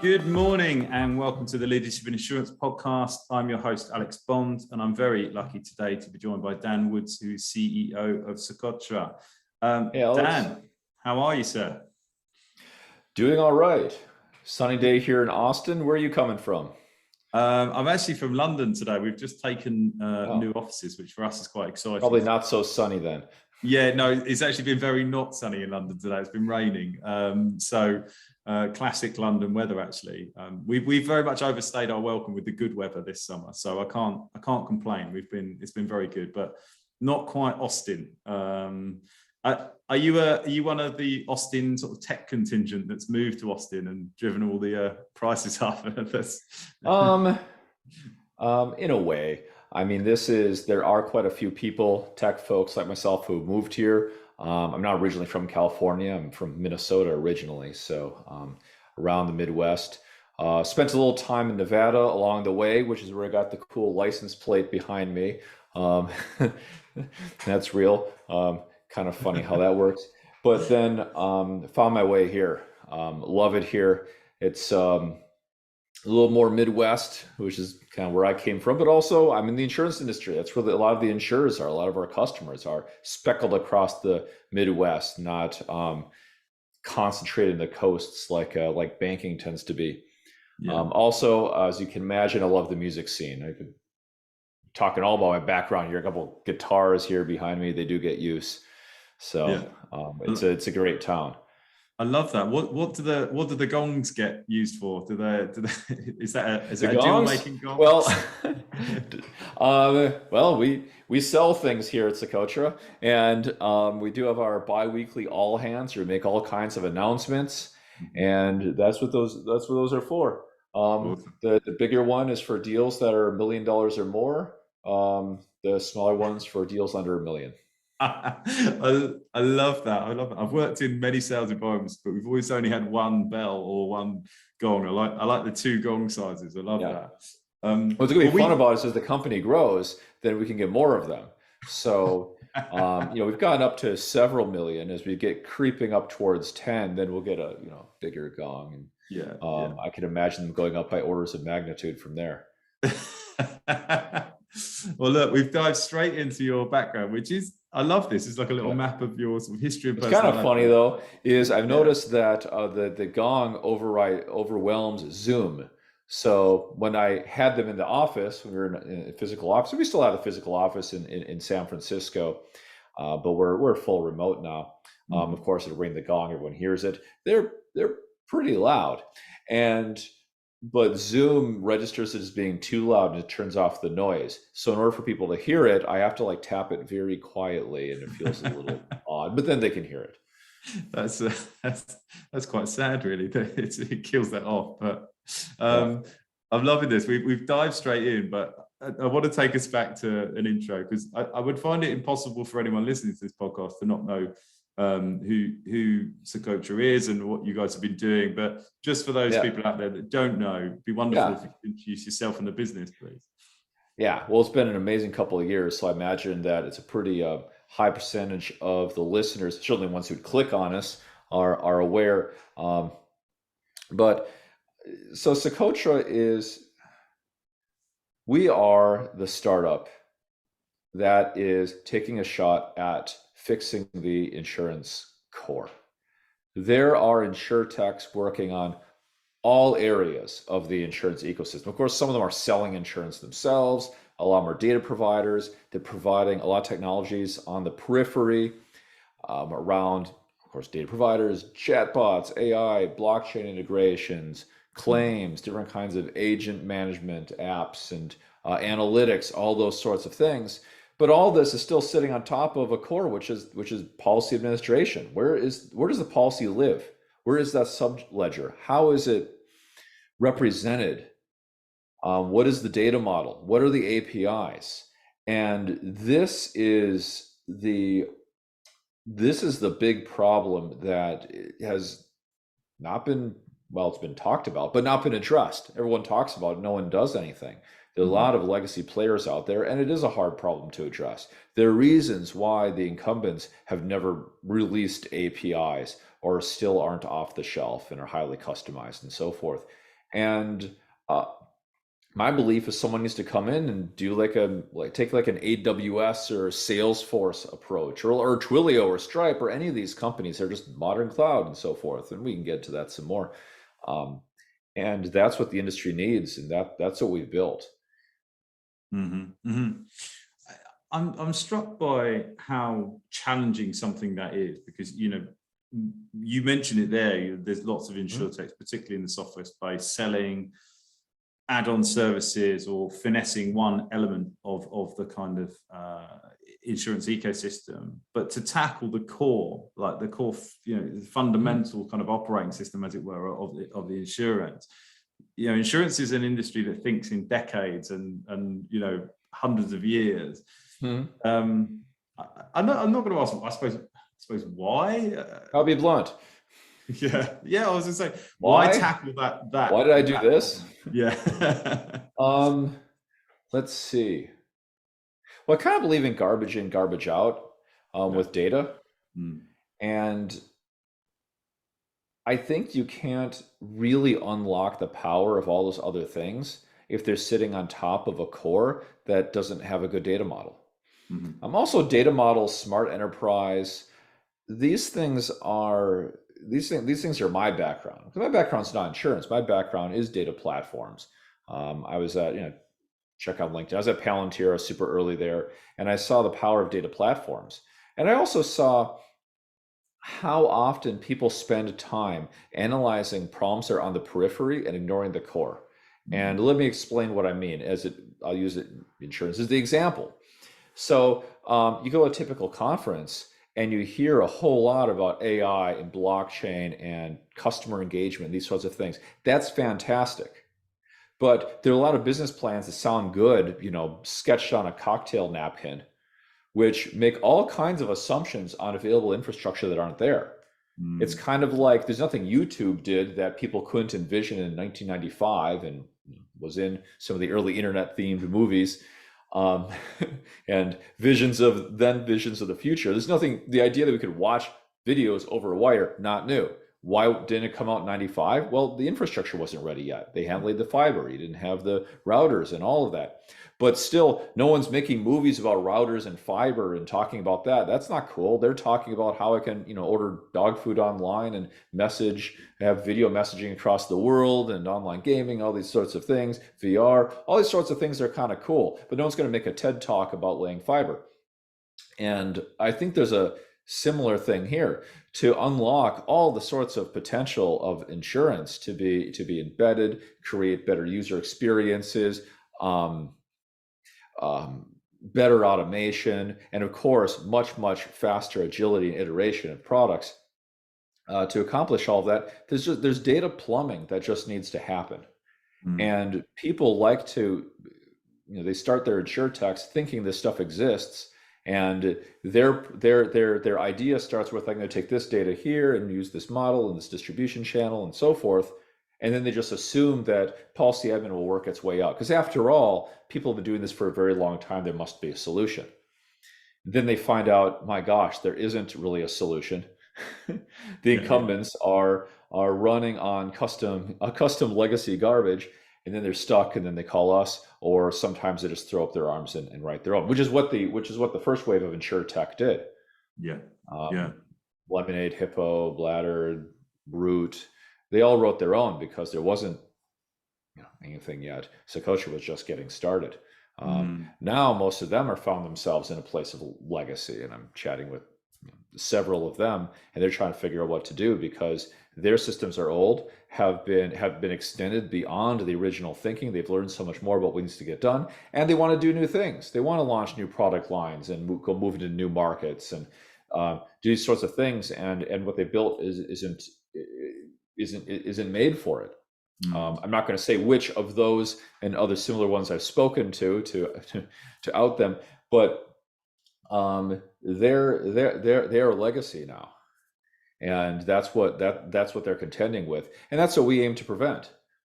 Good morning and welcome to the Leadership in Insurance podcast. I'm your host, Alex Bond, and I'm very lucky today to be joined by Dan Woods, who's CEO of Socotra. Hey, Alex. Dan, how are you, sir? Doing all right. Sunny day here in Austin. Where are you coming from? I'm actually from London today. We've just taken new offices, which for us is quite exciting. Probably not so sunny then. Yeah, no, it's actually been very not sunny in London today. It's been raining. Classic London weather, actually. We've very much overstayed our welcome with the good weather this summer. So I can't complain. It's been very good, but not quite Austin. Are you one of the Austin sort of tech contingent that's moved to Austin and driven all the prices up? In a way. I mean, there are quite a few people, tech folks like myself, who moved here. I'm not originally from California. I'm from Minnesota originally, so around the Midwest. Spent a little time in Nevada along the way, which is where I got the cool license plate behind me. That's real. Kind of funny how that works. But then found my way here. Love it here. It's a little more Midwest, which is kind of where I came from, but also I'm in the insurance industry. That's where a lot of the insurers are. A lot of our customers are speckled across the Midwest, not concentrated in the coasts like banking tends to be. Yeah. Also, as you can imagine, I love the music scene. I could talking all about my background here. A couple guitars here behind me. They do get use. So yeah. It's a great town. I love that. What do the gongs get used for? Is that a deal making gong? Well, we sell things here at Socotra, and we do have our bi-weekly all hands where we make all kinds of announcements, and that's what those are for. Awesome. The bigger one is for deals that are $1 million or more. The smaller ones for deals under $1 million. I love that. I've worked in many sales environments, but we've always only had one bell or one gong. I like the two gong sizes. I love that. What's going to be fun about it is as the company grows, then we can get more of them. So we've gotten up to several million. As we get creeping up towards 10, then we'll get a bigger gong. And I can imagine them going up by orders of magnitude from there. Well, look, we've dived straight into your background, which is, I love this. It's like a little map of your sort of history. It's kind of funny though, is I've noticed that the gong overwhelms Zoom. So when I had them in the office, when we were in a physical office, we still have a physical office in San Francisco, but we're full remote now. Of course, it'll ring the gong, everyone hears it. They're pretty loud, but Zoom registers it as being too loud and it turns off the noise. So in order for people to hear it, I have to tap it very quietly, and it feels a little odd, but then they can hear it. That's quite sad, really. It kills that off. But I'm loving this. We've dived straight in, but I want to take us back to an intro, because I would find it impossible for anyone listening to this podcast to not know who Socotra is and what you guys have been doing. But just for those people out there that don't know, it'd be wonderful if you could introduce yourself and the business, please. Yeah, well, it's been an amazing couple of years, so I imagine that it's a pretty high percentage of the listeners, certainly ones who would click on us, are aware. But so Socotra we are the startup that is taking a shot at fixing the insurance core. There are insurtechs working on all areas of the insurance ecosystem. Of course, some of them are selling insurance themselves. A lot more data providers. They're providing a lot of technologies on the periphery around, of course, data providers, chatbots, AI, blockchain integrations, claims, different kinds of agent management apps, and analytics, all those sorts of things. But all this is still sitting on top of a core, which is policy administration. Where does the policy live? Where is that subledger? How is it represented? What is the data model? What are the APIs? And this is the big problem that has not been, it's been talked about, but not been addressed. Everyone talks about it, no one does anything. There are a lot of legacy players out there, and it is a hard problem to address. There are reasons why the incumbents have never released APIs or still aren't off the shelf and are highly customized and so forth. And my belief is someone needs to come in and do take like an AWS or Salesforce approach, or Twilio or Stripe or any of these companies. They're just modern cloud and so forth. And we can get to that some more. And that's what the industry needs, and that's what we've built. I'm struck by how challenging something that is, because you mentioned it there. There's lots of insurtechs, particularly in the software space, selling add-on services or finessing one element of the kind of insurance ecosystem. But to tackle the core, like the core, the fundamental kind of operating system, as it were, of the insurance. Insurance is an industry that thinks in decades and hundreds of years. I'm not going to ask. I suppose why? I'll be blunt. Yeah. I was going to say, why tackle that? Why did I do this? Yeah. Let's see. Well, I kind of believe in garbage in, garbage out with data, and I think you can't really unlock the power of all those other things if they're sitting on top of a core that doesn't have a good data model. I'm also data models, smart enterprise. These things are my background. My background's not insurance. My background is data platforms. I was at, check out LinkedIn. I was at Palantir. I was super early there, and I saw the power of data platforms. And I also saw how often people spend time analyzing problems that are on the periphery and ignoring the core. And let me explain what I mean. I'll use it, insurance as the example. So you go to a typical conference and you hear a whole lot about AI and blockchain and customer engagement, these sorts of things. That's fantastic. But there are a lot of business plans that sound good, sketched on a cocktail napkin, which make all kinds of assumptions on available infrastructure that aren't there. It's kind of like there's nothing YouTube did that people couldn't envision in 1995 and was in some of the early internet themed movies. And visions of the future. There's nothing, the idea that we could watch videos over a wire, not new. Why didn't it come out in 95? Well, the infrastructure wasn't ready yet. They hadn't laid the fiber. You didn't have the routers and all of that. But still, no one's making movies about routers and fiber and talking about that. That's not cool. They're talking about how I can, order dog food online and have video messaging across the world and online gaming, all these sorts of things, VR, all these sorts of things are kind of cool. But no one's going to make a TED talk about laying fiber. And I think there's a similar thing here to unlock all the sorts of potential of insurance to be embedded, create better user experiences, better automation, and of course, much, much faster agility and iteration of products. To accomplish all of that, there's data plumbing that just needs to happen. And people like to, they start their insurtechs thinking this stuff exists, and their idea starts with, I'm going to take this data here and use this model and this distribution channel and so forth. And then they just assume that policy admin will work its way out. Because after all, people have been doing this for a very long time. There must be a solution. Then they find out, my gosh, there isn't really a solution. The incumbents are running on custom legacy garbage, and then they're stuck, and then they call us, or sometimes they just throw up their arms and write their own, which is what the first wave of InsurTech did. Lemonade, Hippo, Bladder, Root. They all wrote their own because there wasn't anything yet. Socotra was just getting started. Now most of them have found themselves in a place of legacy, and I'm chatting with several of them, and they're trying to figure out what to do because their systems are old, have been extended beyond the original thinking. They've learned so much more about what needs to get done, and they want to do new things. They want to launch new product lines and move into new markets and do these sorts of things. And what they built isn't made for it. I'm not going to say which of those and other similar ones I've spoken to out them, but they're a legacy now, and that's what they're contending with, and that's what we aim to prevent.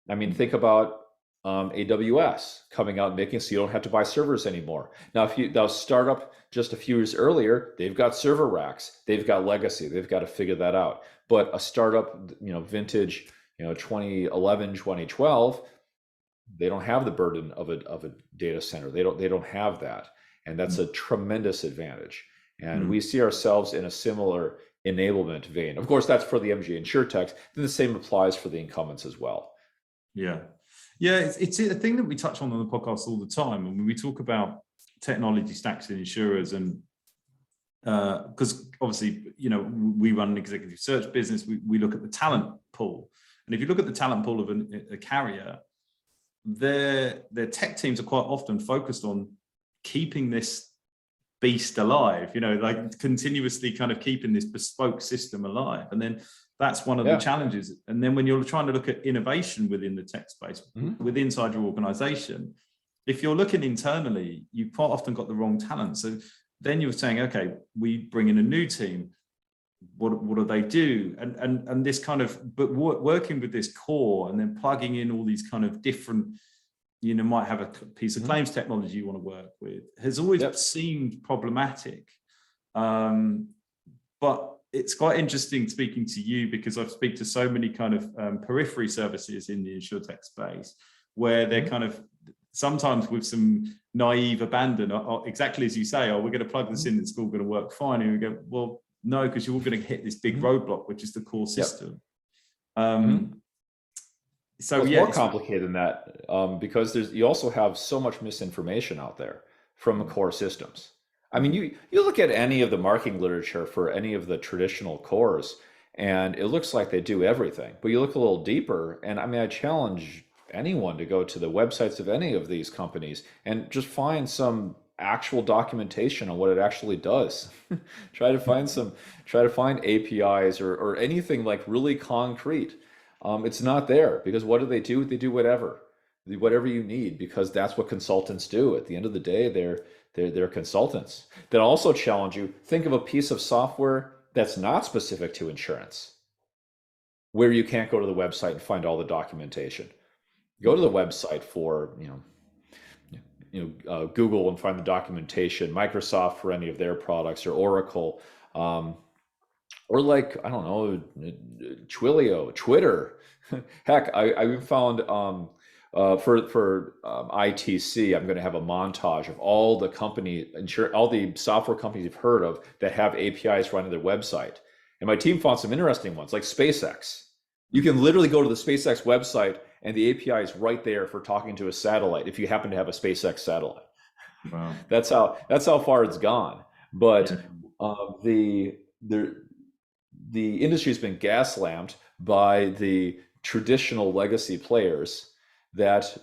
I mean, think about AWS coming out and making so you don't have to buy servers anymore. Now, startup just a few years earlier, they've got server racks, they've got legacy, they've got to figure that out. But a startup, vintage 2011, 2012, they don't have the burden of a data center. They don't have that. And that's a tremendous advantage. And we see ourselves in a similar enablement vein. Of course, that's for the MG InsurTechs. Then the same applies for the incumbents as well. Yeah. Yeah, it's a thing that we touch on the podcast all the time. And when we talk about technology stacks in insurers, and because obviously, we run an executive search business, we look at the talent pool. And if you look at the talent pool of a carrier, their tech teams are quite often focused on keeping this beast alive, like continuously kind of keeping this bespoke system alive. And then that's one of the challenges. And then when you're trying to look at innovation within the tech space, with inside your organization, if you're looking internally, you've quite often got the wrong talent. So then you're saying, okay, we bring in a new team. What do they do? And this kind of, but working with this core and then plugging in all these kind of different, might have a piece of claims technology you want to work with, has always seemed problematic. But it's quite interesting speaking to you, because I've speak to so many kind of periphery services in the InsurTech space, where they're kind of sometimes with some naive abandon, or exactly as you say, we're going to plug this in, it's all going to work fine. And we go, well, no, because you're all going to hit this big roadblock, which is the core system. So it's more complicated than that, because you also have so much misinformation out there from the core systems. I mean, you look at any of the marketing literature for any of the traditional cores, and it looks like they do everything. But you look a little deeper, and I mean, I challenge anyone to go to the websites of any of these companies and just find some actual documentation on what it actually does. try to find APIs or anything like really concrete. It's not there, because what do? They do whatever you need, because that's what consultants do. At the end of the day, they're consultants. That also challenge you. Think of a piece of software that's not specific to insurance, where you can't go to the website and find all the documentation. Go to the website for Google and find the documentation. Microsoft for any of their products, or Oracle, or like, I don't know, Twilio, Twitter. Heck, I found for ITC, I'm going to have a montage of all the all the software companies you've heard of that have APIs running their website. And my team found some interesting ones, like SpaceX. You can literally go to the SpaceX website, and the API is right there for talking to a satellite if you happen to have a SpaceX satellite. Wow. That's how far it's gone. But the industry's been gaslammed by the traditional legacy players that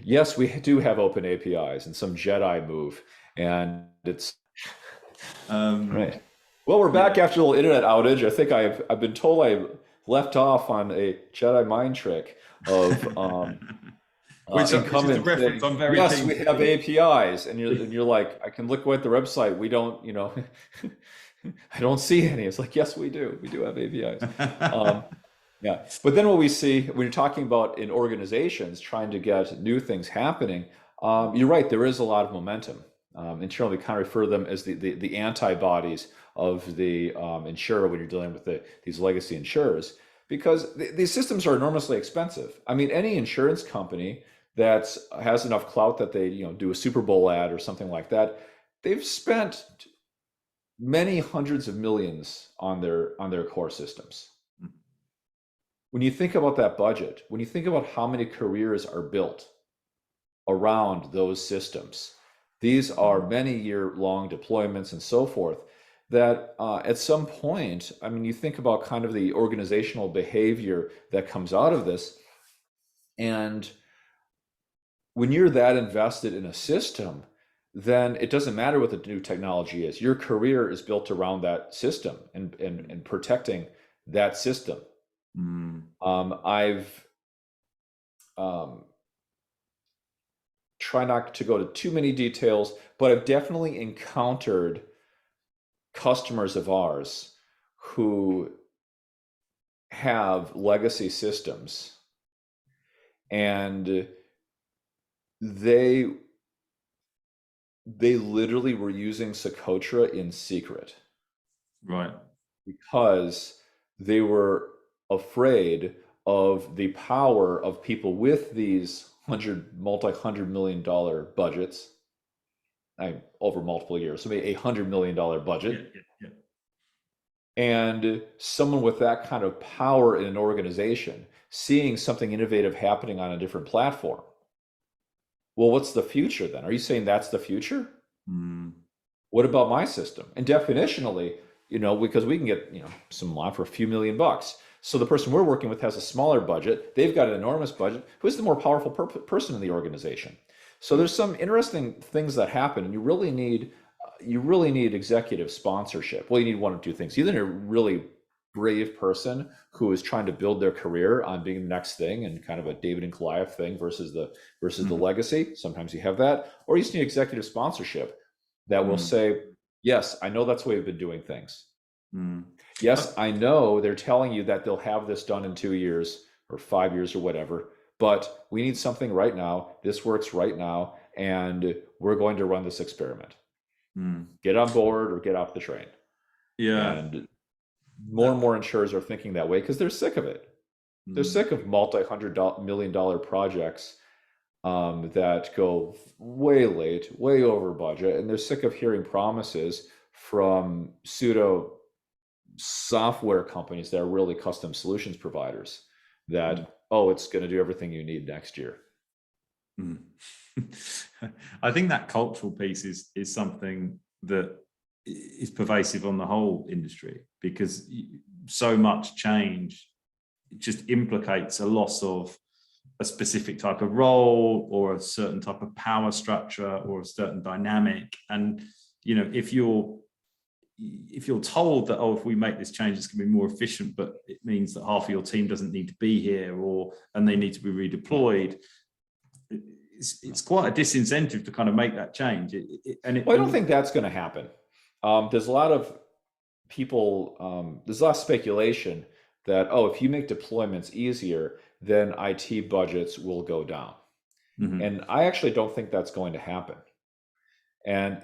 yes, we do have open APIs and some Jedi move, and it's right. Well, we're back after a little internet outage. I think I've been told I left off on a Jedi mind trick of which is a reference I'm very yes, we have APIs, and you're like, I can look at the website. We don't, I don't see any. It's like, yes, we do. We do have APIs. Yeah, but then what we see when you're talking about in organizations trying to get new things happening, you're right. There is a lot of momentum. Internally, we kind of refer to them as the antibodies of the insurer when you're dealing with these legacy insurers, because these systems are enormously expensive. I mean, any insurance company that has enough clout that they do a Super Bowl ad or something like that, they've spent many hundreds of millions on their core systems. When you think about that budget, when you think about how many careers are built around those systems, these are many year-long deployments and so forth, that at some point, I mean, you think about kind of the organizational behavior that comes out of this, and when you're that invested in a system, then it doesn't matter what the new technology is. Your career is built around that system and protecting that system. I've try not to go to too many details, but I've definitely encountered customers of ours who have legacy systems, and they literally were using Socotra in secret, right? Because they were afraid of the power of people with these multi-hundred-million-dollar budgets over multiple years. So maybe $100 million budget. Yeah. And someone with that kind of power in an organization seeing something innovative happening on a different platform. Well, what's the future then? Are you saying that's the future? What about my system? And definitionally, because we can get, some law for a few $1,000,000. So the person we're working with has a smaller budget. They've got an enormous budget. Who's the more powerful person in the organization? So there's some interesting things that happen, and you really need executive sponsorship. Well, you need one of two things. Either a really brave person who is trying to build their career on being the next thing and kind of a David and Goliath thing versus the legacy. Sometimes you have that, or you just need executive sponsorship that will say, yes, I know that's the way we've been doing things. Yes, I know they're telling you that they'll have this done in 2 years or 5 years or whatever, but we need something right now. This works right now, and we're going to run this experiment. Get on board or get off the train. Yeah. And more insurers are thinking that way because they're sick of it. They're sick of multi-hundred-million-dollar projects that go way late, way over budget, and they're sick of hearing promises from pseudo software companies that are really custom solutions providers that, it's going to do everything you need next year. I think that cultural piece is something that is pervasive on the whole industry, because so much change just implicates a loss of a specific type of role or a certain type of power structure or a certain dynamic. And if you're told that, if we make this change, it's going to be more efficient, but it means that half of your team doesn't need to be here and they need to be redeployed, it's quite a disincentive to kind of make that change. I don't think that's going to happen. There's a lot of people, there's a lot of speculation that, if you make deployments easier, then IT budgets will go down. And I actually don't think that's going to happen. And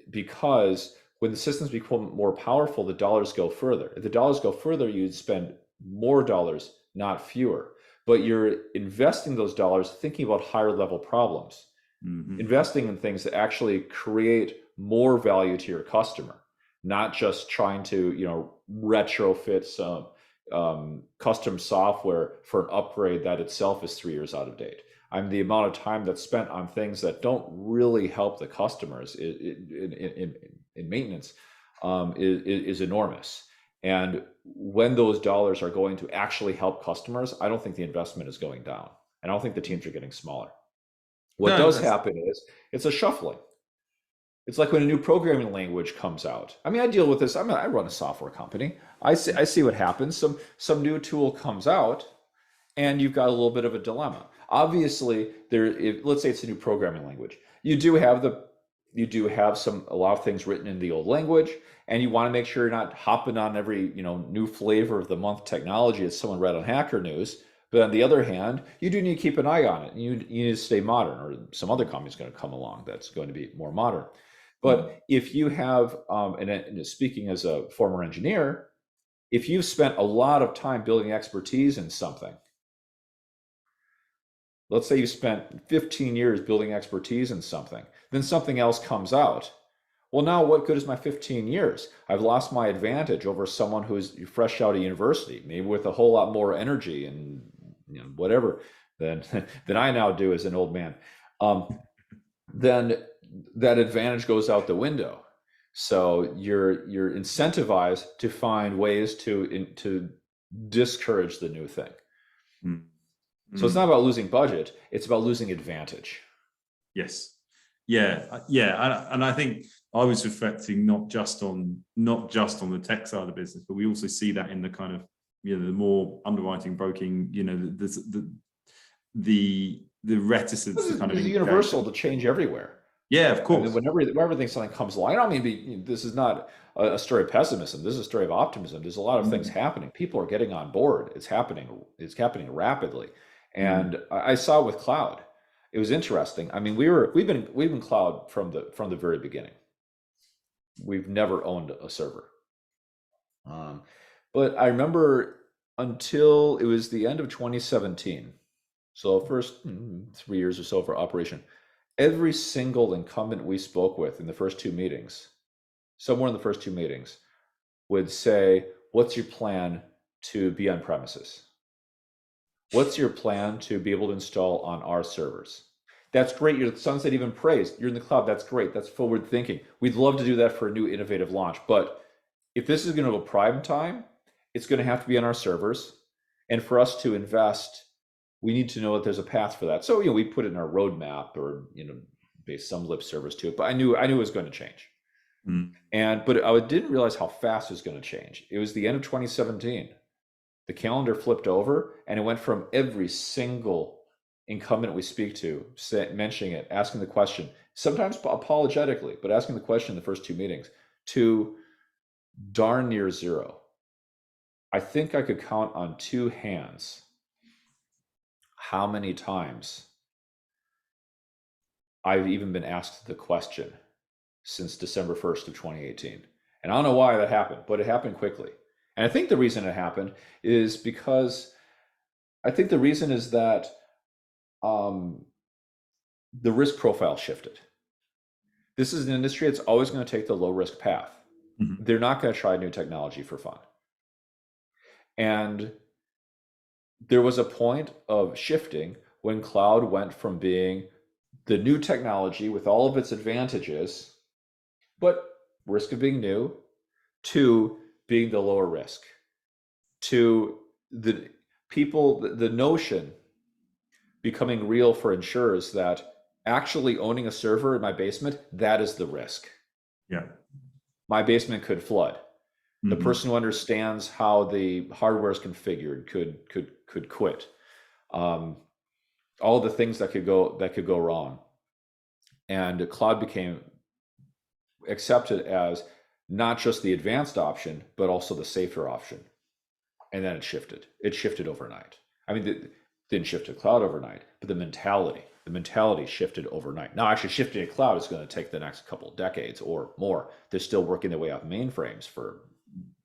because when the systems become more powerful, the dollars go further. If the dollars go further, you'd spend more dollars, not fewer. But you're investing those dollars thinking about higher level problems, investing in things that actually create more value to your customer, not just trying to, retrofit some custom software for an upgrade that itself is 3 years out of date. The amount of time that's spent on things that don't really help the customers in maintenance is enormous. And when those dollars are going to actually help customers, I don't think the investment is going down. And I don't think the teams are getting smaller. What does happen is it's a shuffling. It's like when a new programming language comes out. I deal with this. I run a software company. I see what happens. Some new tool comes out, and you've got a little bit of a dilemma. Obviously, let's say it's a new programming language. You do have a lot of things written in the old language, and you want to make sure you're not hopping on every new flavor of the month technology that someone read on Hacker News. But on the other hand, you do need to keep an eye on it. You need to stay modern, or some other company is going to come along that's going to be more modern. But if you have, and speaking as a former engineer, if you've spent a lot of time building expertise in something, let's say you spent 15 years building expertise in something, then something else comes out. Well, now what good is my 15 years? I've lost my advantage over someone who's fresh out of university, maybe with a whole lot more energy and whatever than I now do as an old man. Then that advantage goes out the window. So you're incentivized to find ways to discourage the new thing. So it's not about losing budget; it's about losing advantage. Yes, yeah, and I think I was reflecting not just on the tech side of the business, but we also see that in the kind of the more underwriting, broking, the reticence to kind of it's universal to change everywhere. Yeah, of course. Whenever something comes along, I don't mean this is not a story of pessimism. This is a story of optimism. There's a lot of things happening. People are getting on board. It's happening rapidly. And I saw it with cloud. It was interesting. We've been cloud from the very beginning. We've never owned a server. But I remember until it was the end of 2017. So first 3 years or so for operation, every single incumbent we spoke with in the first two meetings, somewhere in the first two meetings, would say, what's your plan to be on premises? What's your plan to be able to install on our servers? That's great. Your sunset even praised. You're in the cloud. That's great. That's forward thinking. We'd love to do that for a new innovative launch. But if this is going to go prime time, it's going to have to be on our servers. And for us to invest, we need to know that there's a path for that. So, we put it in our roadmap or, based some lip service to it, but I knew it was going to change. But I didn't realize how fast it was going to change. It was the end of 2017. The calendar flipped over and it went from every single incumbent we speak to mentioning it, asking the question, sometimes apologetically, but asking the question in the first two meetings, to darn near zero. I think I could count on two hands how many times I've even been asked the question since December 1st of 2018. And I don't know why that happened, but it happened quickly. And I think the reason it happened is because that the risk profile shifted. This is an industry that's always going to take the low risk path. They're not going to try new technology for fun. And there was a point of shifting when cloud went from being the new technology with all of its advantages, but risk of being new, to being the lower risk, to the people, the notion becoming real for insurers that actually owning a server in my basement, that is the risk. Yeah. My basement could flood. The person who understands how the hardware is configured could quit. All the things that could go wrong. And the cloud became accepted as not just the advanced option, but also the safer option. And then it shifted. It shifted overnight. I mean, it didn't shift to cloud overnight, but the mentality shifted overnight. Now, actually shifting to cloud is going to take the next couple of decades or more. They're still working their way off mainframes for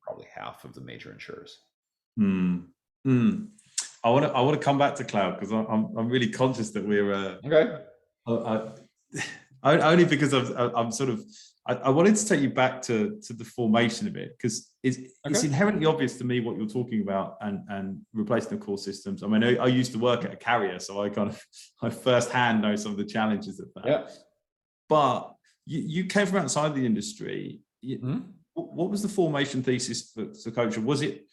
probably half of the major insurers. I want to come back to cloud because I'm really conscious that we're okay. Only because I'm sort of I wanted to take you back to the formation of it, because it's inherently obvious to me what you're talking about and replacing the core systems. I mean, I used to work at a carrier, so I firsthand know some of the challenges of that. Yeah. But you came from outside the industry. What was the formation thesis for Socotra? Was it,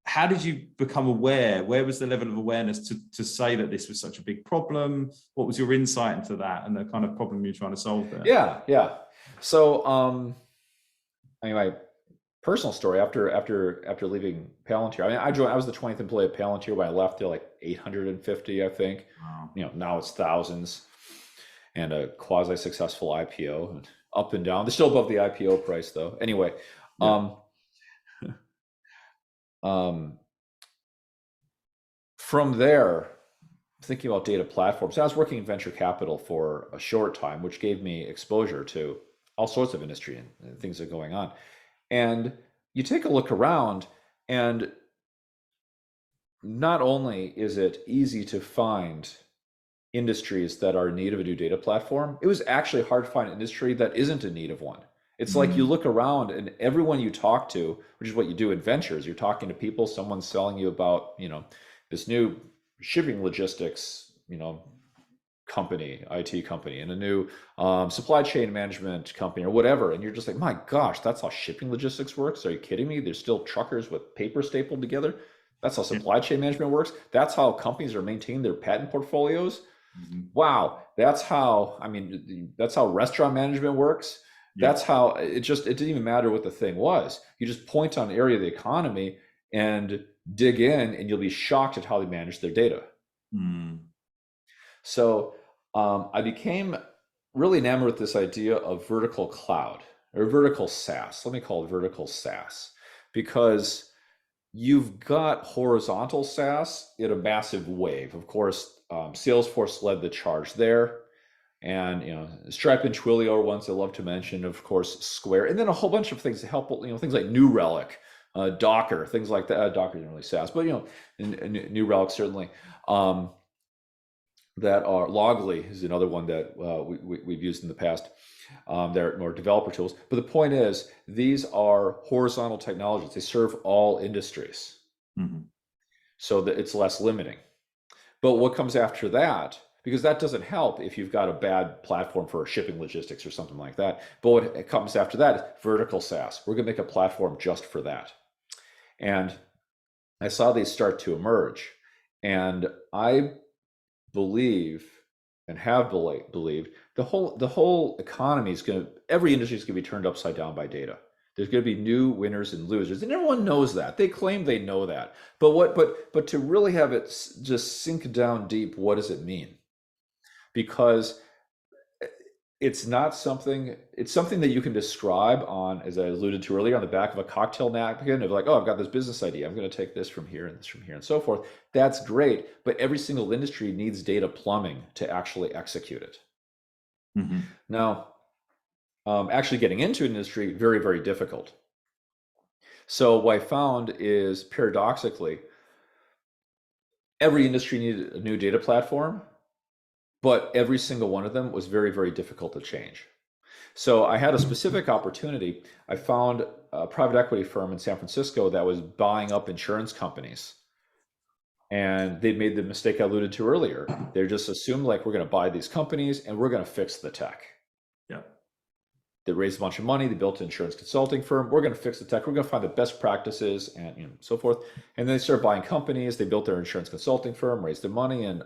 how did you become aware? Where was the level of awareness to say that this was such a big problem? What was your insight into that and the kind of problem you're trying to solve there? Yeah. So, I mean, my personal story after leaving Palantir, I mean, I was the 20th employee at Palantir. When I left, they're like 850, I think. Wow. Now it's thousands, and a quasi-successful IPO, and up and down. They're still above the IPO price, though. Anyway, yeah. From there, thinking about data platforms, I was working in venture capital for a short time, which gave me exposure to all sorts of industry and things that are going on. And you take a look around, and not only is it easy to find industries that are in need of a new data platform, it was actually hard to find an industry that isn't in need of one. It's like you look around and everyone you talk to, which is what you do in ventures, you're talking to people, someone's selling you about, this new shipping logistics, company, IT company, and a new supply chain management company or whatever. And you're just like, my gosh, that's how shipping logistics works. Are you kidding me? There's still truckers with paper stapled together. That's how supply chain management works. That's how companies are maintaining their patent portfolios. Wow. That's how restaurant management works. That's how it didn't even matter what the thing was. You just point on an area of the economy and dig in, and you'll be shocked at how they manage their data. So I became really enamored with this idea of vertical cloud or vertical SaaS. Let me call it vertical SaaS, because you've got horizontal SaaS in a massive wave. Of course, Salesforce led the charge there. And Stripe and Twilio are ones I love to mention, of course, Square, and then a whole bunch of things to help, things like New Relic, Docker, things like that. Docker isn't really SaaS, but New Relic certainly. That are Loggly is another one that we've used in the past. They're more developer tools. But the point is, these are horizontal technologies. They serve all industries. Mm-hmm. So that it's less limiting. But what comes after that, because that doesn't help if you've got a bad platform for shipping logistics or something like that. But what comes after that is vertical SaaS. We're going to make a platform just for that. And I saw these start to emerge. And I believe and have believed the whole economy is going to, every industry is going to be turned upside down by data. There's going to be new winners and losers, and everyone knows that. They claim they know that, but to really have it just sink down deep, what does it mean? Because it's not something. It's something that you can describe on, as I alluded to earlier, on the back of a cocktail napkin of like, oh, I've got this business idea. I'm going to take this from here and this from here and so forth. That's great, but every single industry needs data plumbing to actually execute it. Mm-hmm. Now, actually getting into an industry, very, very difficult. So what I found is, paradoxically, every industry needed a new data platform, but every single one of them was very, very difficult to change. So I had a specific opportunity. I found a private equity firm in San Francisco that was buying up insurance companies. And they made the mistake I alluded to earlier. They just assumed like, we're going to buy these companies and we're going to fix the tech. Yeah. They raised a bunch of money. They built an insurance consulting firm. We're going to fix the tech. We're going to find the best practices and so forth. And then they started buying companies. They built their insurance consulting firm, raised their money, and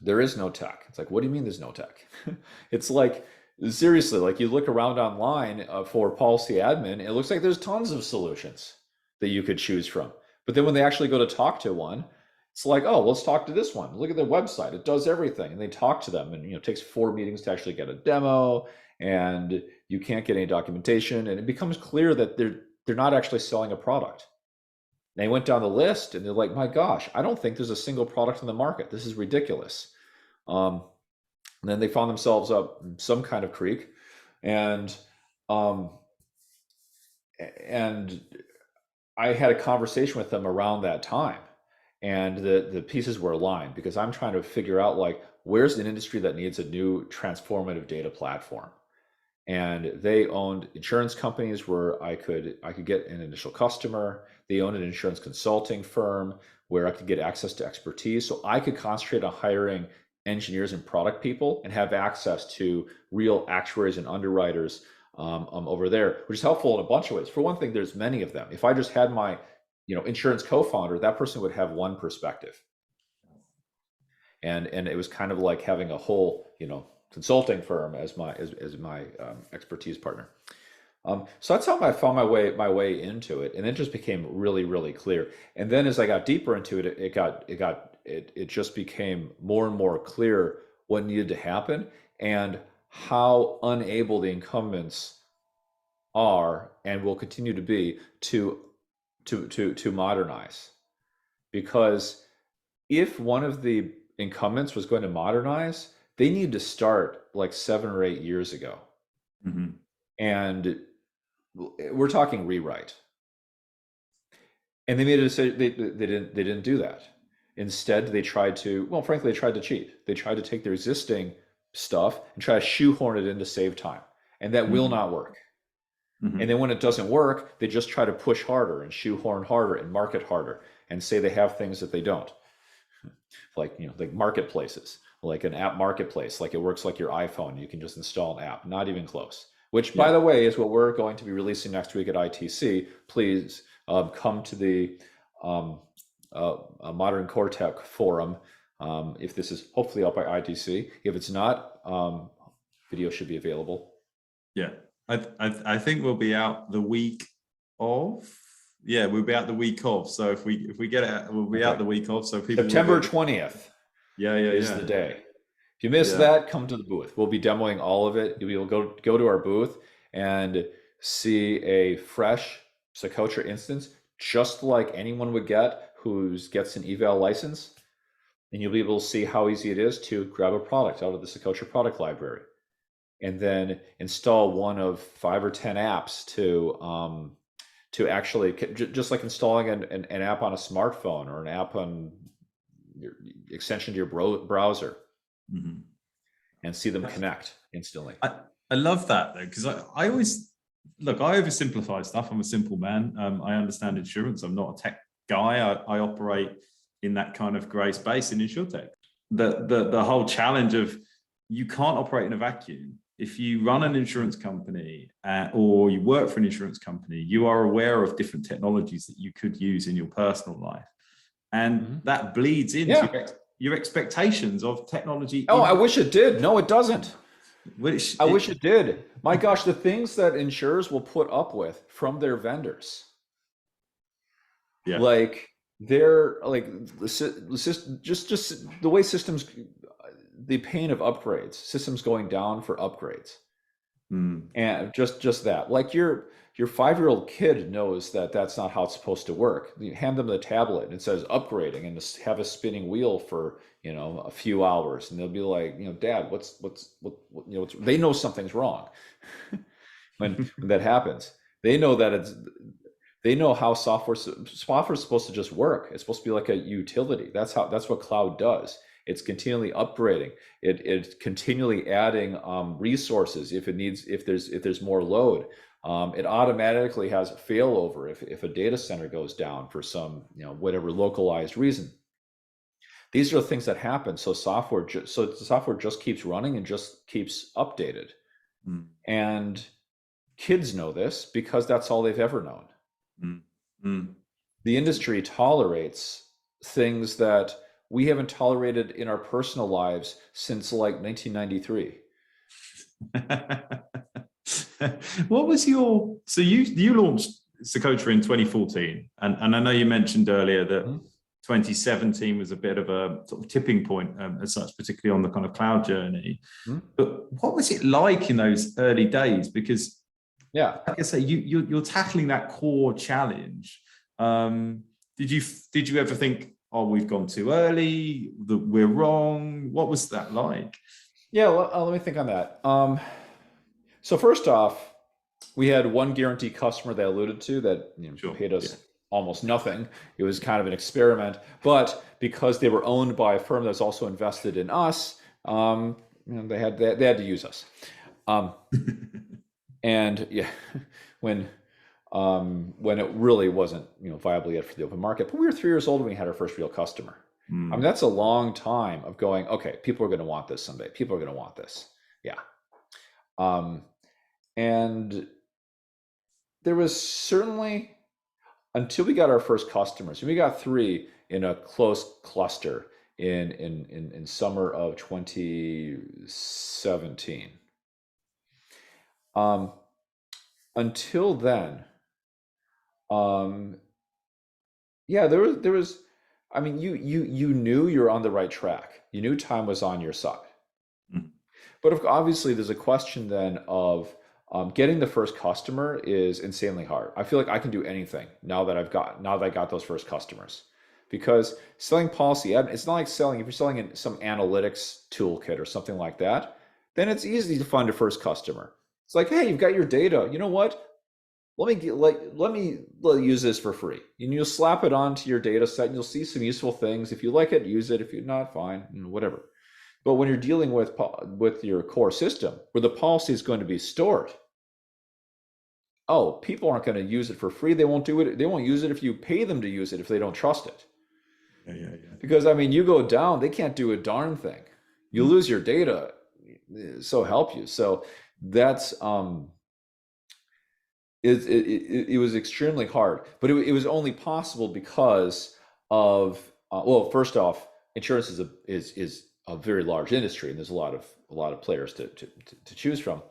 there is no tech. It's like, what do you mean there's no tech? It's like, seriously, like you look around online for policy admin, it looks like there's tons of solutions that you could choose from. But then when they actually go to talk to one, it's like, oh, let's talk to this one. Look at their website. It does everything. And they talk to them, and it takes 4 meetings to actually get a demo, and you can't get any documentation. And it becomes clear that they're not actually selling a product. They went down the list and they're like, my gosh, I don't think there's a single product in the market. This is ridiculous. And then they found themselves up some kind of creek, and I had a conversation with them around that time, and the pieces were aligned, because I'm trying to figure out like, where's an industry that needs a new transformative data platform. And they owned insurance companies where I could get an initial customer. They owned an insurance consulting firm where I could get access to expertise, so I could concentrate on hiring engineers and product people and have access to real actuaries and underwriters over there, which is helpful in a bunch of ways. For one thing, there's many of them. If I just had my insurance co-founder, that person would have one perspective, and it was kind of like having a whole consulting firm as my expertise partner. So that's how I found my way into it, and it just became really, really clear. And then as I got deeper into it, it just became more and more clear what needed to happen and how unable the incumbents are and will continue to be to modernize. Because if one of the incumbents was going to modernize, they need to start like 7 or 8 years ago. Mm-hmm. And we're talking rewrite. And they made a decision. They didn't do that. Instead, they tried to, well, frankly, they tried to cheat. They tried to take their existing stuff and try to shoehorn it in to save time. And that will not work. Mm-hmm. And then when it doesn't work, they just try to push harder and shoehorn harder and market harder and say they have things that they don't. Like, like marketplaces, like an app marketplace, like it works like your iPhone. You can just install an app, not even close. Which, by the way, is what we're going to be releasing next week at ITC. Please come to the Modern Core Tech Forum. If this is hopefully up by ITC. If it's not, video should be available. Yeah, I think we'll be out the week of. Yeah, we'll be out the week of. So if we get it, we'll be out the week of. So people. September 20th. Is the day. If you miss that, come to the booth. We'll be demoing all of it. You'll go to our booth and see a fresh Socotra instance, just like anyone would get who gets an eval license. And you'll be able to see how easy it is to grab a product out of the Socotra product library and then install one of 5 or 10 apps to to actually, just like installing an app on a smartphone or an app on your extension to your browser, and see them connect instantly. I love that though, because I always look, I oversimplify stuff. I'm a simple man. I understand insurance. I'm not a tech guy. I operate in that kind of gray space in insurtech. The whole challenge of you can't operate in a vacuum. If you run an insurance company or you work for an insurance company, you are aware of different technologies that you could use in your personal life. And that bleeds into your expectations of technology. Oh, I wish it did. No, it doesn't. I wish it did. My gosh, the things that insurers will put up with from their vendors. Yeah. Like they're like just the way systems, the pain of upgrades, systems going down for upgrades. And just that, like your 5-year-old kid knows that that's not how it's supposed to work. You hand them the tablet and it says upgrading and just have a spinning wheel for, a few hours, and they'll be like, Dad, what, they know something's wrong. when that happens, they know that they know how software is supposed to just work. It's supposed to be like a utility. That's what cloud does. It's continually upgrading. It's continually adding resources if there's more load. It automatically has failover if a data center goes down for some whatever localized reason. These are the things that happen. So software just keeps running and just keeps updated. And kids know this because that's all they've ever known. The industry tolerates things that we haven't tolerated in our personal lives since like 1993. What was so you launched Socotra in 2014, and I know you mentioned earlier that 2017 was a bit of a sort of tipping point as such, particularly on the kind of cloud journey. But what was it like in those early days? Because like I say, you're tackling that core challenge. Did you ever think, oh, we've gone too early, that we're wrong? What was that like? Yeah, let me think on that. So first off, we had one guaranteed customer that I alluded to that paid us almost nothing. It was kind of an experiment, but because they were owned by a firm that was also invested in us, they had to use us. And when it really wasn't viable yet for the open market, but we were 3 years old when we had our first real customer. I mean, that's a long time of going, okay, people are going to want this someday. People are going to want this. And there was certainly, until we got our first customers, and we got 3 in a close cluster in summer of 2017. Until then, there was, I mean, you knew you're on the right track. You knew time was on your side. But obviously there's a question then of getting the first customer is insanely hard. I feel like I can do anything now that I got those first customers, because selling policy, it's not like if you're selling in some analytics toolkit or something like that, then it's easy to find a first customer. It's like, hey, you've got your data. You know what? Let me use this for free. And you'll slap it onto your data set and you'll see some useful things. If you like it, use it. If you're not, fine, whatever. But when you're dealing with your core system where the policy is going to be stored, people aren't going to use it for free. They won't do it. They won't use it if you pay them to use it if they don't trust it. Because you go down, they can't do a darn thing. You lose your data. So help you. So that's it was extremely hard, but it was only possible because of first off, insurance is a very large industry, and there's a lot of players to choose from.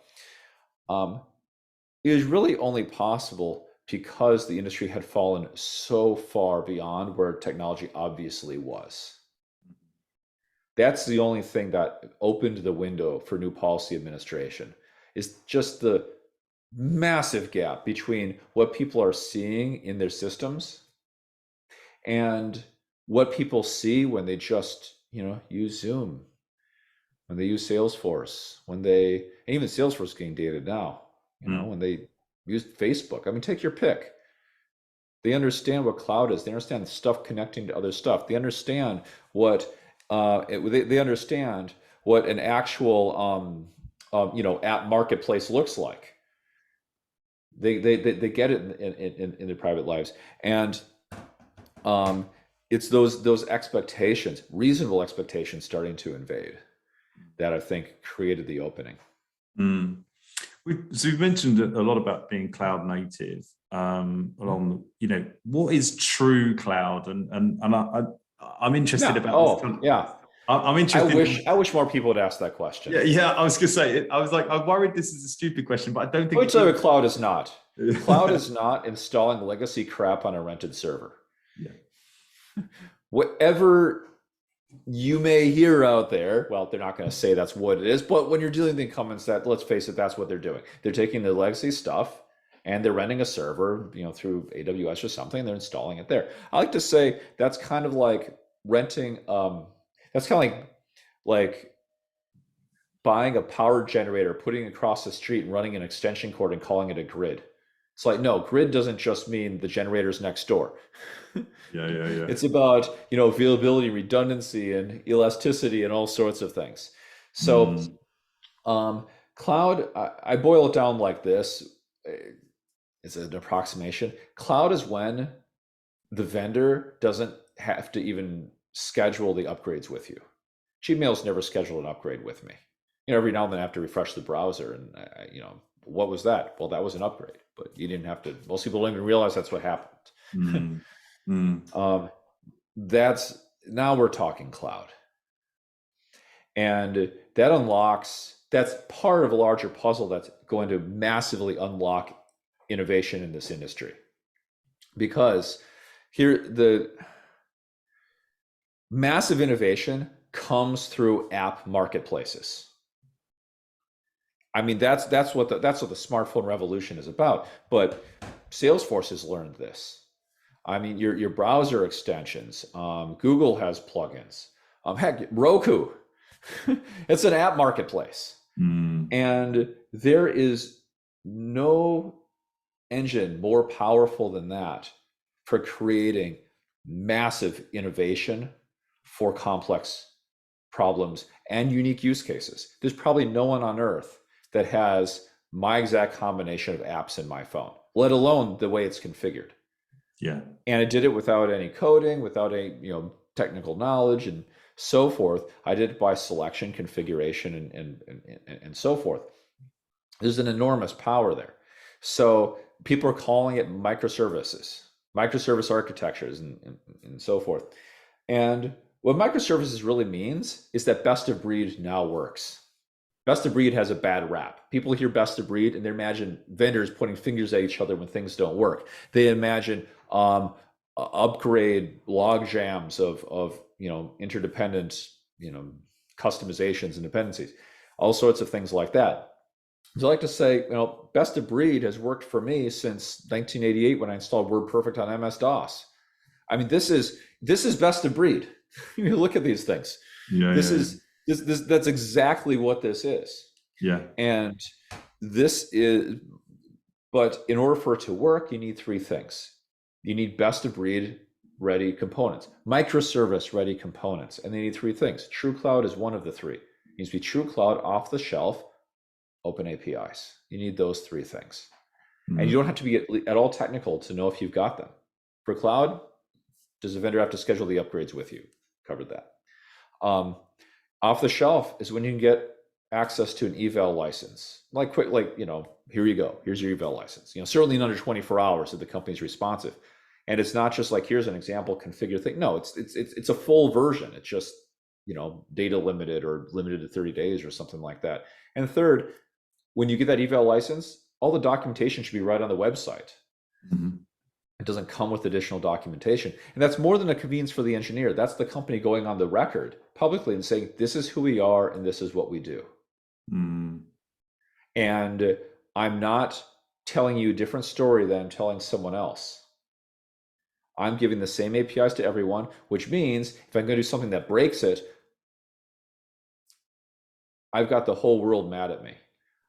It was really only possible because the industry had fallen so far beyond where technology obviously was. That's the only thing that opened the window for new policy administration, is just the massive gap between what people are seeing in their systems and what people see when they just use Zoom, when they use Salesforce, and even Salesforce is getting dated now, when they use Facebook. I mean, take your pick. They understand what cloud is. They understand stuff connecting to other stuff. They understand what they understand what an actual app marketplace looks like. They get it in their private lives, and it's those expectations, reasonable expectations, starting to invade, that I think created the opening. So we've mentioned a lot about being cloud native. Along, what is true cloud, and I'm interested about this. I'm interested. I wish more people would ask that question. Yeah. I was gonna say, I was like, I'm worried this is a stupid question, but I don't think. Let me tell you what cloud is not. Cloud is not installing legacy crap on a rented server. Yeah. Whatever you may hear out there, well, they're not going to say that's what it is, but when you're dealing with the incumbents, that, let's face it, that's what they're doing. They're taking the legacy stuff and they're renting a server, through AWS or something. They're installing it there. I like to say that's kind of like renting. That's kind of like buying a power generator, putting it across the street and running an extension cord and calling it a grid. It's like, no, grid doesn't just mean the generator's next door. Yeah. It's about, availability, redundancy, and elasticity, and all sorts of things. So, cloud, I boil it down like this. It's an approximation. Cloud is when the vendor doesn't have to even schedule the upgrades with you. Gmail's never scheduled an upgrade with me. Every now and then I have to refresh the browser, and what was that? Well, that was an upgrade, but you didn't have to. Most people don't even realize that's what happened. Now we're talking cloud, and that's part of a larger puzzle that's going to massively unlock innovation in this industry, because here the massive innovation comes through app marketplaces. I mean, that's what the smartphone revolution is about. But Salesforce has learned this. I mean, your browser extensions. Google has plugins. Heck, Roku. It's an app marketplace, and there is no engine more powerful than that for creating massive innovation for complex problems and unique use cases. There's probably no one on earth that has my exact combination of apps in my phone, let alone the way it's configured. Yeah. And I did it without any coding, without any technical knowledge and so forth. I did it by selection, configuration, and so forth. There's an enormous power there. So people are calling it microservices, microservice architectures, and so forth. And what microservices really means is that best of breed now works. Best of breed has a bad rap. People hear best of breed and they imagine vendors pointing fingers at each other when things don't work. They imagine upgrade log jams of interdependent customizations and dependencies, all sorts of things like that. So I like to say, best of breed has worked for me since 1988 when I installed WordPerfect on MS-DOS. I mean, this is best of breed. You look at these things. That's exactly what this is. Yeah. And but in order for it to work, you need three things. You need best of breed ready components, microservice ready components, and they need three things. True cloud is one of the three. It needs to be true cloud, off the shelf, open APIs. You need those three things. And you don't have to be at all technical to know if you've got them. For cloud, does the vendor have to schedule the upgrades with you? Covered that. Off the shelf is when you can get access to an eval license. Here you go. Here's your eval license. Certainly in under 24 hours if the company's responsive. And it's not just like, here's an example configure thing. No, it's a full version. It's just, data limited or limited to 30 days or something like that. And third, when you get that eval license, all the documentation should be right on the website. It doesn't come with additional documentation. And that's more than a convenience for the engineer. That's the company going on the record publicly and saying, this is who we are and this is what we do. And I'm not telling you a different story than I'm telling someone else. I'm giving the same APIs to everyone, which means if I'm going to do something that breaks it, I've got the whole world mad at me.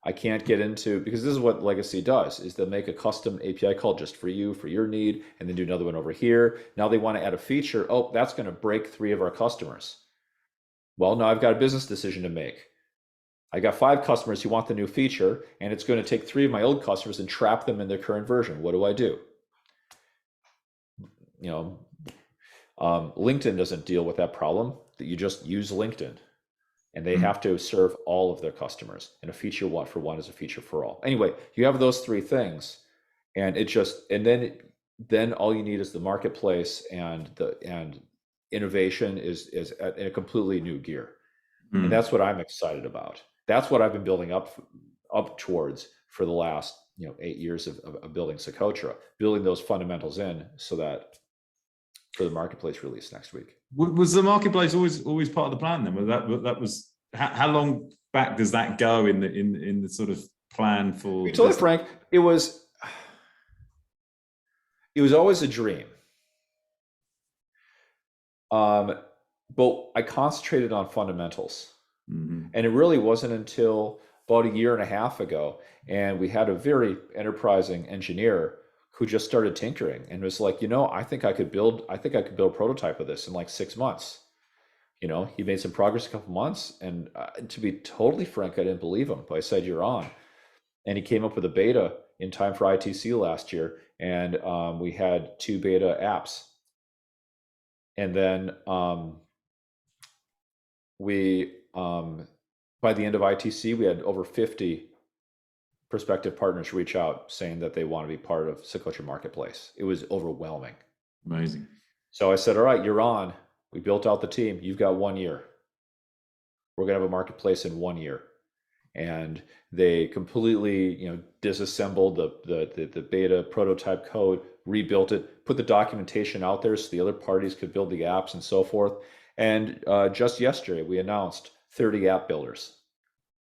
I can't get into, because this is what legacy does, is they'll make a custom API call just for you, for your need, and then do another one over here. Now they want to add a feature. Oh, that's going to break 3 of our customers. Well, now I've got a business decision to make. I got 5 customers who want the new feature, and it's going to take 3 of my old customers and trap them in their current version. What do I do? LinkedIn doesn't deal with that problem. That you just use LinkedIn. And they have to serve all of their customers. And a feature for one is a feature for all. Anyway, you have those 3 things, and then all you need is the marketplace, and innovation is in a completely new gear. And that's what I'm excited about. That's what I've been building up towards for the last 8 years of building Socotra, building those fundamentals in so that for the marketplace release next week. Was the marketplace always part of the plan then? That was how long back does that go in the sort of plan for? To be totally frank, it was always a dream. But I concentrated on fundamentals, and it really wasn't until about 1.5 years ago, and we had a very enterprising engineer who just started tinkering and was like, I think I could build a prototype of this in like 6 months. He made some progress a couple months, and to be totally frank, I didn't believe him, but I said, you're on. And he came up with a beta in time for ITC last year, and we had 2 beta apps. And then by the end of ITC, we had over 50 prospective partners reach out saying that they want to be part of Socotra Marketplace. It was overwhelming. Amazing. So I said, all right, you're on. We built out the team. You've got 1 year. We're going to have a marketplace in 1 year. And they completely, disassembled the beta prototype code, rebuilt it, put the documentation out there so the other parties could build the apps and so forth. And just yesterday, we announced 30 app builders.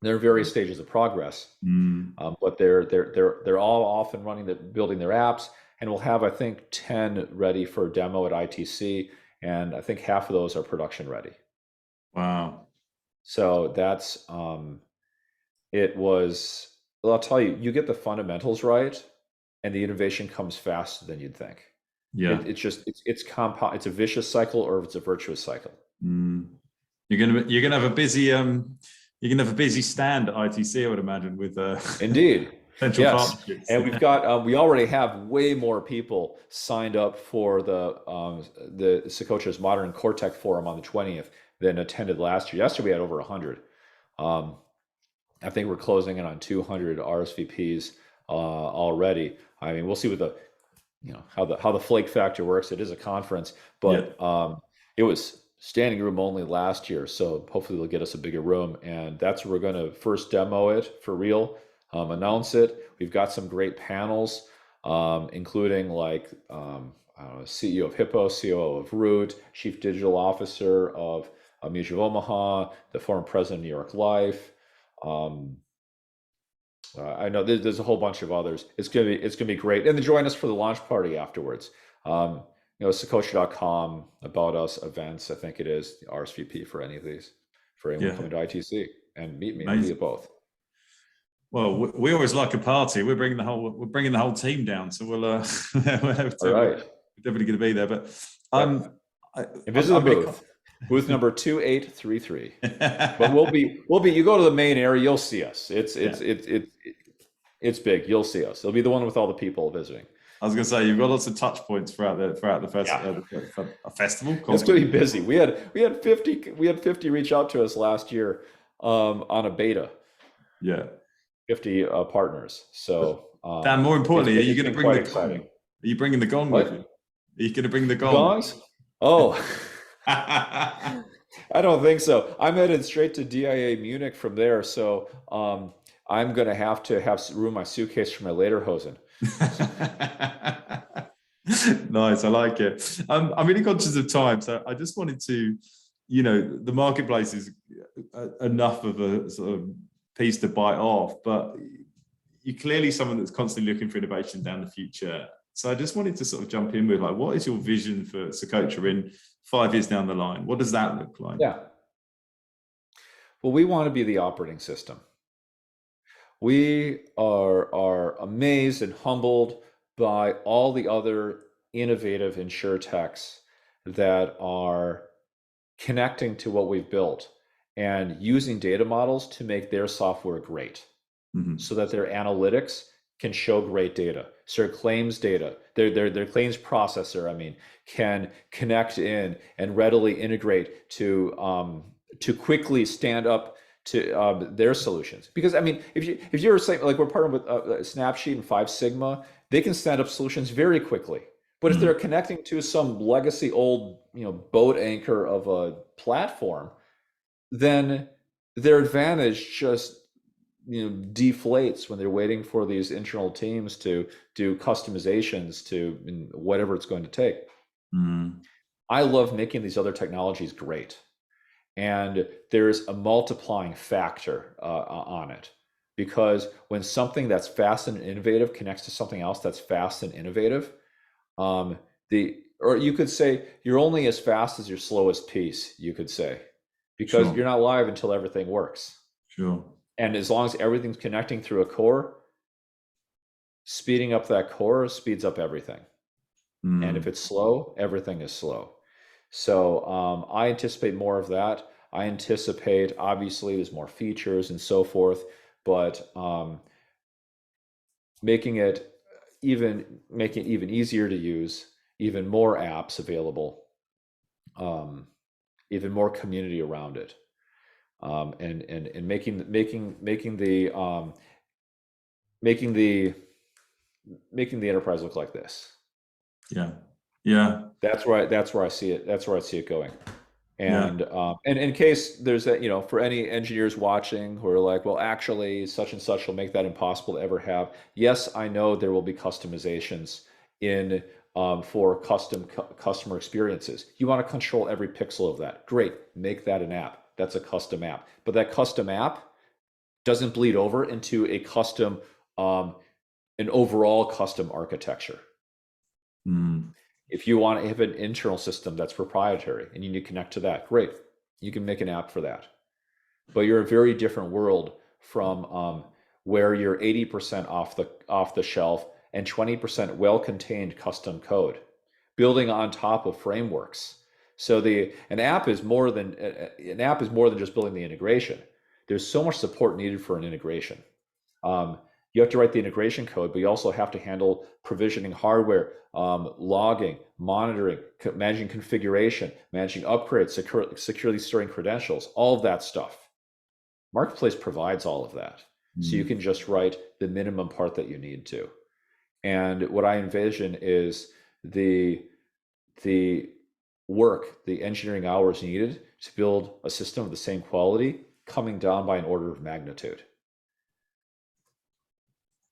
They're in various stages of progress, but they're all off and running, building their apps, and we'll have, I think, 10 ready for demo at ITC, and I think half of those are production ready. Wow! So that's it was. Well, I'll tell you, you get the fundamentals right, and the innovation comes faster than you'd think. Yeah, it's compound. It's a vicious cycle, or it's a virtuous cycle. You're gonna have a busy You're going to have a busy stand at ITC, I would imagine, with indeed potential yes. partnerships. And we've got we already have way more people signed up for the Socotra's Modern Cortech Forum on the 20th than attended last year. Yesterday we had over 100. I think we're closing in on 200 RSVPs already. I mean, we'll see what the how the flake factor works. It is a conference, but it was standing room only last year, so hopefully they'll get us a bigger room, and that's where we're going to first demo it for real, announce it. We've got some great panels, including like CEO of Hippo, COO of Root, Chief Digital Officer of Mutual of Omaha, the former president of New York Life. I know there's a whole bunch of others. It's gonna be great, and then join us for the launch party afterwards. Socotra.com, about us, events, I think it is, the RSVP for any of these, for anyone coming to ITC, and meet me. I'll be at both. Well, we always like a party. We're bringing the whole team down, so we'll have to. All right. We're definitely going to be there. But visit the booth number 2833. But we'll be. You go to the main area, you'll see us. It's big. You'll see us. It'll be the one with all the people visiting. I was going to say, you've got lots of touch points throughout the festival. It's going to be busy. We had 50 reach out to us last year on a beta. Yeah, 50 partners. So Dan, more importantly, are you going to bring the gong? Are you bringing the gong with you? Are you going to bring the gong? Gongs? Oh, I don't think so. I'm headed straight to DIA Munich from there, so I'm going to have room my suitcase for my lederhosen. Nice, I like it. I'm really conscious of time, so I just wanted to, the marketplace is enough of a sort of piece to bite off, but you're clearly someone that's constantly looking for innovation down the future. So I just wanted to sort of jump in with, like, what is your vision for Socotra in 5 years down the line? What does that look like? Yeah. Well, we want to be the operating system. We are amazed and humbled by all the other innovative insurtechs that are connecting to what we've built and using data models to make their software great, so that their analytics can show great data. So their claims data, their claims processor, I mean, can connect in and readily integrate to quickly stand up to their solutions. Because I mean, if you're saying, like, we're partnered with Snapsheet and Five Sigma, they can stand up solutions very quickly. But if they're connecting to some legacy old, boat anchor of a platform, then their advantage just deflates when they're waiting for these internal teams to do customizations to whatever it's going to take. I love making these other technologies great, and there's a multiplying factor on it, because when something that's fast and innovative connects to something else that's fast and innovative, or you could say you're only as fast as your slowest piece, you could say, because Sure. you're not live until everything works. Sure. And as long as everything's connecting through a core, speeding up that core speeds up everything. And if it's slow, everything is slow. So I anticipate more of that. I anticipate, obviously, there's more features and so forth, but making it even easier to use, even more apps available, even more community around it, and making the enterprise look like this. Yeah. That's where I see it. That's where I see it going. And and in case there's that, for any engineers watching who are like, well, actually, such and such will make that impossible to ever have. Yes, I know there will be customizations in for customer experiences. You want to control every pixel of that. Great, make that an app. That's a custom app. But that custom app doesn't bleed over into a custom, an overall custom architecture. If you want to have an internal system that's proprietary and you need to connect to that, great. You can make an app for that. But you're a very different world from where you're 80% off the shelf and 20% well-contained custom code, building on top of frameworks. So an app is more than just building the integration. There's so much support needed for an integration. You have to write the integration code, but you also have to handle provisioning hardware, logging, monitoring, managing configuration, managing upgrades, securely storing credentials, all of that stuff. Marketplace provides all of that. So you can just write the minimum part that you need to. And what I envision is the work, the engineering hours needed to build a system of the same quality coming down by an order of magnitude.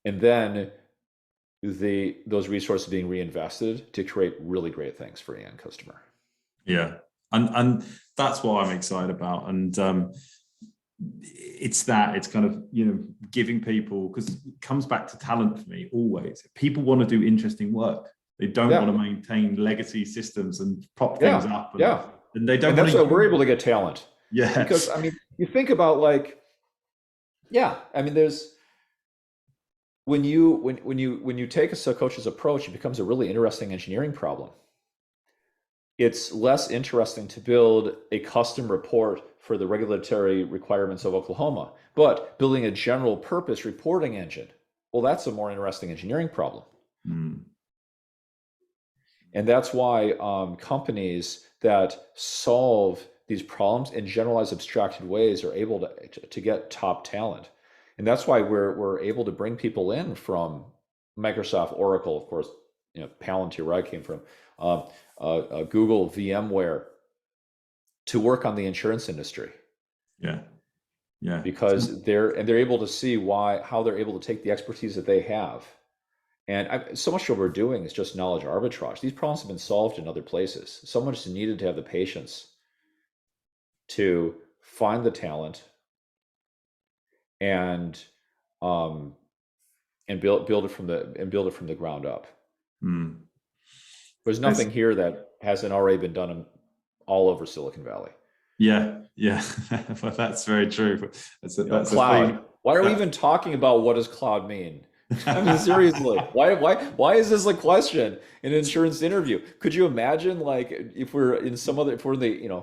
And then those resources being reinvested to create really great things for the end customer. Yeah, and that's what I'm excited about. And it's kind of giving people, because it comes back to talent for me always. People want to do interesting work. They don't want to maintain legacy systems and prop things up. And they don't. And that's why we're able to get talent. Yeah, because I mean, you think about there's. When you take a Socotra's approach, it becomes a really interesting engineering problem. It's less interesting to build a custom report for the regulatory requirements of Oklahoma, but building a general purpose reporting engine, well, that's a more interesting engineering problem. And that's why companies that solve these problems in generalized, abstracted ways are able to get top talent. And that's why we're able to bring people in from Microsoft, Oracle, of course, Palantir, where I came from, Google, VMware, to work on the insurance industry. Yeah. Because they're able to see how they're able to take the expertise that they have. And so much of what we're doing is just knowledge arbitrage. These problems have been solved in other places. Someone just needed to have the patience to find the talent and build it from the ground up. There's nothing here that hasn't already been done all over Silicon Valley. Yeah, well, that's very true. That's cloud. Why are we even talking about what does cloud mean? I mean, seriously, why is this a question in an insurance interview? Could you imagine, like, if we're in some other, if we're in the,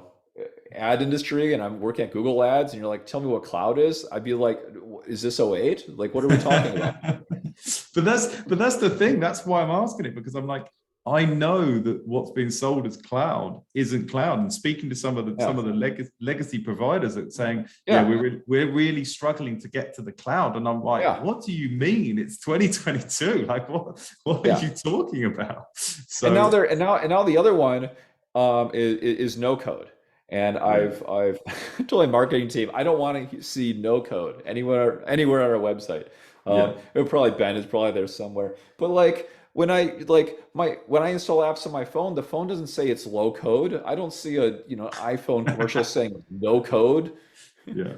ad industry and I'm working at Google Ads and you're like, tell me what cloud is? I'd be like, is this '08? Like, what are we talking about? But that's the thing. That's why I'm asking it, because I'm like, I know that what's being sold as cloud isn't cloud. And speaking to some of the legacy providers that saying, we're really struggling to get to the cloud. And I'm like, what do you mean? It's 2022. Like, what are you talking about? So and now the other one is no code. And I've told my marketing team, I don't want to see no code anywhere on our website. It probably Ben is probably there somewhere. But like when I install apps on my phone, the phone doesn't say it's low code. I don't see a iPhone commercial saying no code.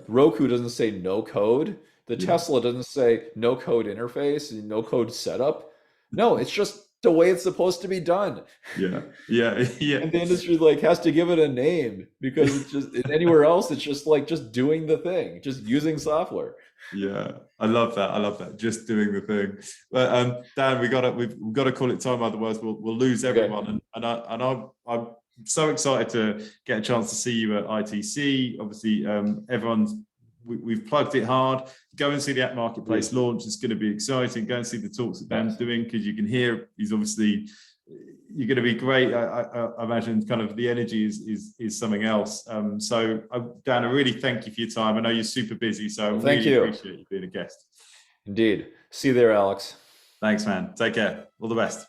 Roku doesn't say no code. The Tesla doesn't say no code interface and no code setup. No, it's just the way it's supposed to be done. Yeah. And the industry has to give it a name, because it's just anywhere else it's just doing the thing, just using software. Yeah, I love that. Just doing the thing. But Dan, we've got to call it time, otherwise we'll lose everyone. Okay. And I'm so excited to get a chance to see you at ITC. Obviously, we've plugged it hard. Go and see the App Marketplace launch. It's going to be exciting. Go and see the talks that Dan's doing, because you can hear you're going to be great. I imagine kind of the energy is something else. So Dan, I really thank you for your time. I know you're super busy, so I really appreciate you being a guest. Indeed. See you there, Alex. Thanks, man. Take care. All the best.